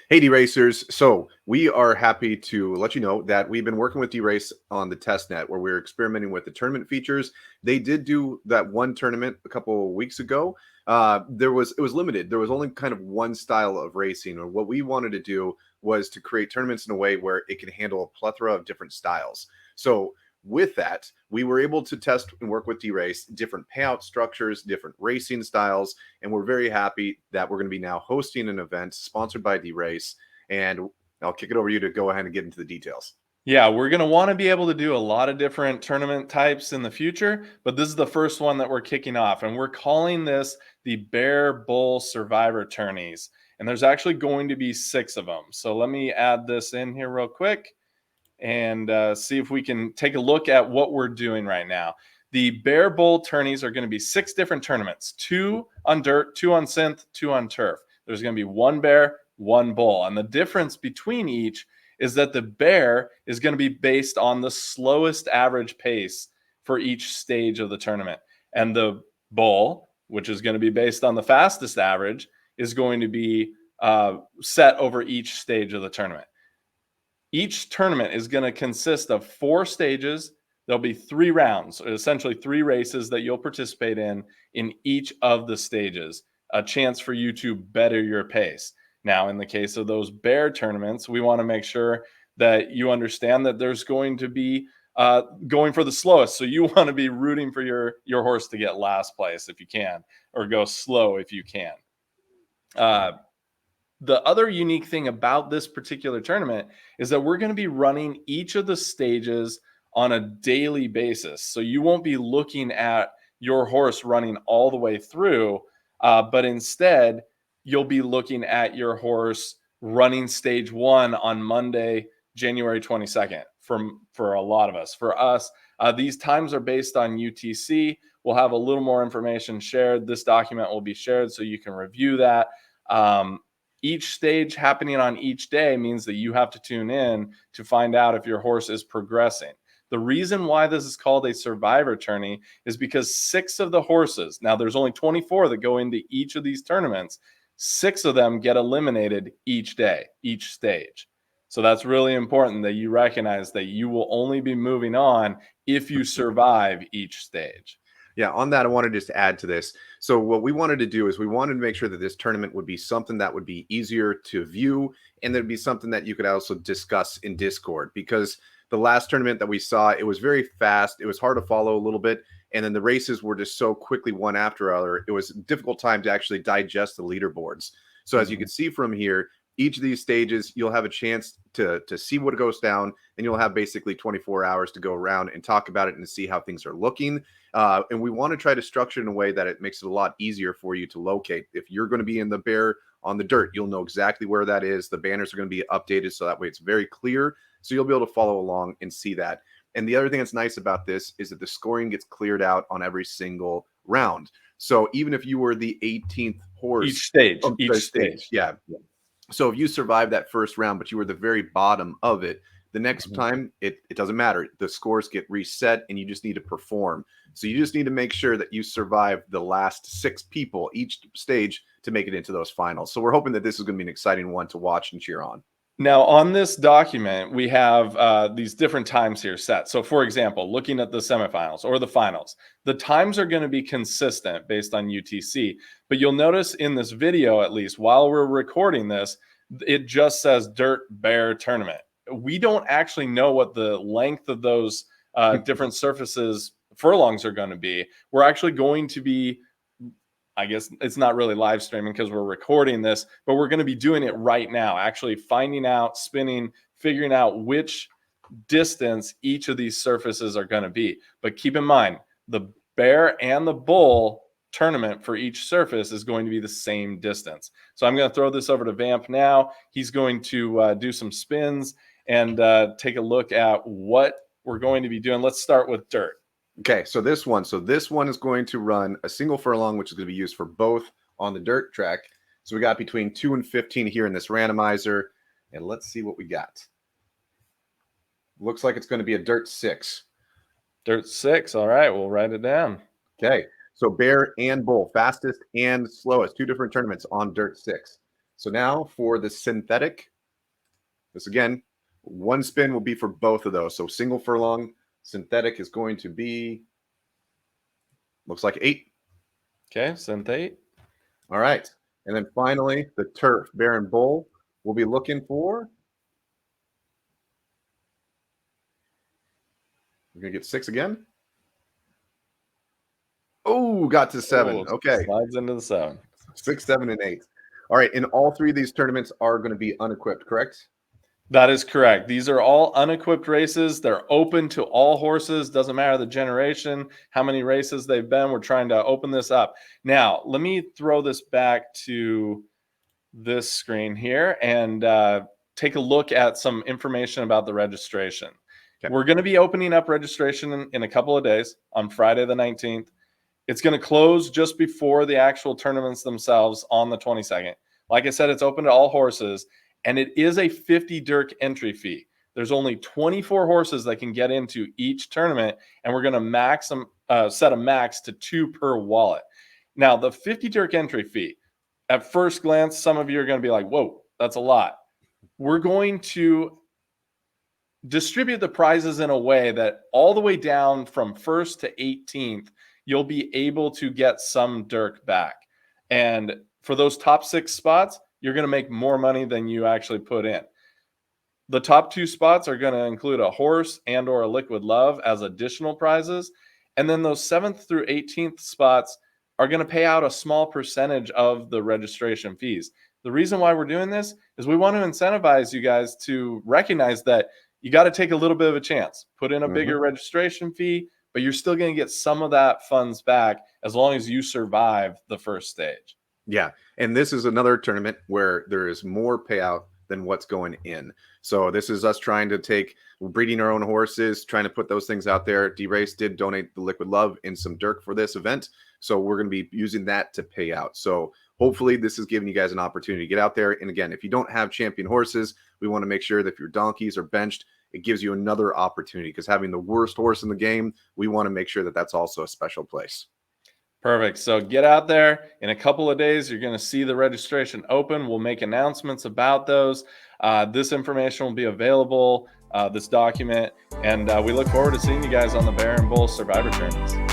Hey, DeRacers. So we are happy to let you know that we've been working with DeRace on the Testnet where we're experimenting with the tournament features. They did do that one tournament a couple of weeks ago. It was limited. There was only kind of one style of racing. And what we wanted to do was to create tournaments in a way where it can handle a plethora of different styles. So with that, we were able to test and work with DeRace different payout structures, different racing styles, and we're very happy that we're going to be now hosting an event sponsored by DeRace. And I'll kick it over to you to go ahead and get into the details. Yeah, we're going to want to be able to do a lot of different tournament types in the future, but this is the first one that we're kicking off, and we're calling this the Bear Bull Survivor Tourneys. And there's actually going to be 6 of them. So let me add this in here real quick and see if we can take a look at what we're doing right now. The Bear Bull Tourneys are going to be 6 different tournaments, 2 on dirt, 2 on synth, 2 on turf. There's going to be 1 bear, 1 bull. And the difference between each is that the bear is going to be based on the slowest average pace for each stage of the tournament. And the bull, which is going to be based on the fastest average, is going to be set over each stage of the tournament. Each tournament is going to consist of 4 stages. There'll be 3 rounds, essentially 3 races that you'll participate in each of the stages, a chance for you to better your pace. Now, in the case of those bear tournaments, we want to make sure that you understand that there's going to be going for the slowest. So you want to be rooting for your horse to get last place if you can, or go slow if you can. The other unique thing about this particular tournament is that we're going to be running each of the stages on a daily basis. So you won't be looking at your horse running all the way through, but instead you'll be looking at your horse running stage 1 on Monday, January 22nd. For a lot of us, for us, these times are based on UTC. We'll have a little more information shared. This document will be shared so you can review that. Each stage happening on each day means that you have to tune in to find out if your horse is progressing. The reason why this is called a survivor tourney is because 6 of the horses, now there's only 24 that go into each of these tournaments, 6 of them get eliminated each day, each stage. So that's really important that you recognize that you will only be moving on if you survive each stage. Yeah, on that, I wanted just to add to this. So what we wanted to do is we wanted to make sure that this tournament would be something that would be easier to view, and that would be something that you could also discuss in Discord, because the last tournament that we saw, it was very fast. It was hard to follow a little bit. And then the races were just so quickly one after other. It was a difficult time to actually digest the leaderboards. So as you can see from here, each of these stages, you'll have a chance to see what goes down, and you'll have basically 24 hours to go around and talk about it and to see how things are looking. And we want to try to structure it in a way that it makes it a lot easier for you to locate. If you're going to be in the bear on the dirt, you'll know exactly where that is. The banners are going to be updated so that way it's very clear. So you'll be able to follow along and see that. And the other thing that's nice about this is that the scoring gets cleared out on every single round. So even if you were the 18th horse, Each stage. Yeah. So if you survive that first round, but you were the very bottom of it, the next time it doesn't matter. The scores get reset and you just need to perform. So you just need to make sure that you survive the last 6 people each stage to make it into those finals. So we're hoping that this is going to be an exciting one to watch and cheer on. Now, on this document, we have these different times here set. So, for example, looking at the semifinals or the finals, the times are going to be consistent based on UTC. But you'll notice in this video, at least while we're recording this, it just says Dirt Bear Tournament. We don't actually know what the length of those different surfaces furlongs are going to be. We're actually going to be, I guess it's not really live streaming because we're recording this, but we're going to be doing it right now, actually finding out, spinning, figuring out which distance each of these surfaces are going to be. But keep in mind, the bear and the bull tournament for each surface is going to be the same distance. So I'm going to throw this over to Vamp now. He's going to do some spins and take a look at what we're going to be doing. Let's start with dirt. Okay, so this one is going to run a single furlong, which is going to be used for both on the dirt track. So we got between 2 and 15 here in this randomizer, and let's see what we got. Looks like it's going to be a dirt 6. Dirt 6. All right, we'll write it down. Okay, so bear and bull, fastest and slowest, 2 different tournaments on dirt 6. So now for the synthetic, this again, one spin will be for both of those. So single furlong, synthetic is going to be, looks like 8. Okay, synth 8. All right. And then finally, the turf, bear and bull, we'll be looking for, we're going to get 6 again. Oh, got to 7. Oh, Okay. slides into the 7. 6, 7, and 8. All right. And all 3 of these tournaments are going to be unequipped, correct? That is correct. These are all unequipped races. They're open to all horses. Doesn't matter the generation, how many races they've been. We're trying to open this up. Now, let me throw this back to this screen here and take a look at some information about the registration. Okay. We're going to be opening up registration in a couple of days on Friday the 19th. It's going to close just before the actual tournaments themselves on the 22nd. Like I said, it's open to all horses. And it is a 50 Dirk entry fee. There's only 24 horses that can get into each tournament, and we're going to set a max to 2 per wallet. Now, the 50 Dirk entry fee, at first glance, some of you are going to be like, whoa, that's a lot. We're going to distribute the prizes in a way that all the way down from 1st to 18th, you'll be able to get some Dirk back. And for those top 6 spots, you're going to make more money than you actually put in. The top 2 spots are going to include a horse and or a liquid love as additional prizes. And then those 7th through 18th spots are going to pay out a small percentage of the registration fees. The reason why we're doing this is we want to incentivize you guys to recognize that you got to take a little bit of a chance, put in a bigger registration fee, but you're still going to get some of that funds back as long as you survive the first stage. Yeah. And this is another tournament where there is more payout than what's going in. So this is us trying to breeding our own horses, trying to put those things out there. DeRace did donate the Liquid Love and some Dirk for this event. So we're going to be using that to pay out. So hopefully this is giving you guys an opportunity to get out there. And again, if you don't have champion horses, we want to make sure that if your donkeys are benched, it gives you another opportunity, because having the worst horse in the game, we want to make sure that that's also a special place. Perfect. So get out there. In a couple of days, you're going to see the registration open. We'll make announcements about those. This information will be available, this document, and we look forward to seeing you guys on the Bear and Bull Survivor Tourneys.